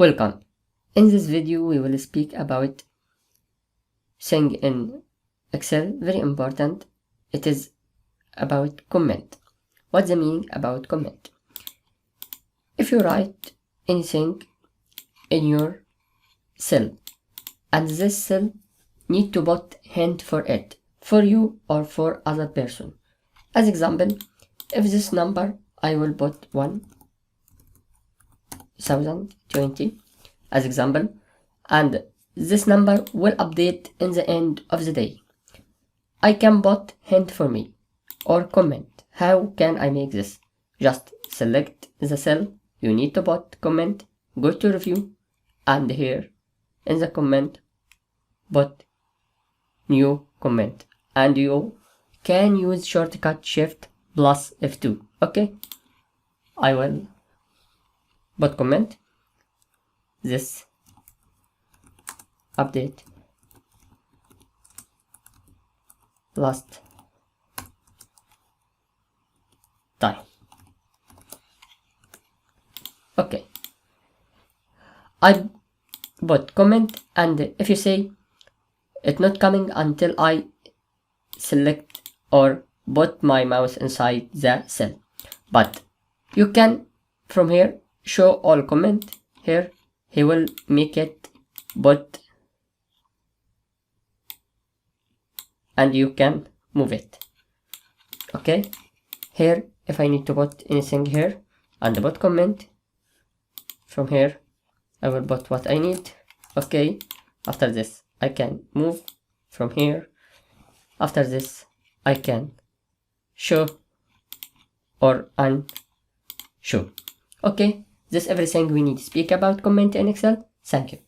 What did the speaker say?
Welcome. In this video we will speak about thing in Excel, very important. It is about comment. What's the meaning about comment? If you write anything in your cell and this cell need to put hint for it, for you or for other person. As example, if this number I will put 1020 as example, and this number will update in the end of the day. I can put hint for me or comment. How can I make this? Just select the cell you need to put comment, go to review, and here in the comment put new comment, and you can use shortcut shift plus F2. Okay, I will put comment this update last time. Okay, I put comment, and if you say it's not coming until I select or put my mouse inside the cell, but you can from here show all comment. Here he will make it but, and you can move it. Okay, here if I need to put anything here and put comment, from here I will put what I need. Okay, after this I can move from here. After this I can show or unshow. Okay, this is everything we need to speak about comment in Excel. Thank you.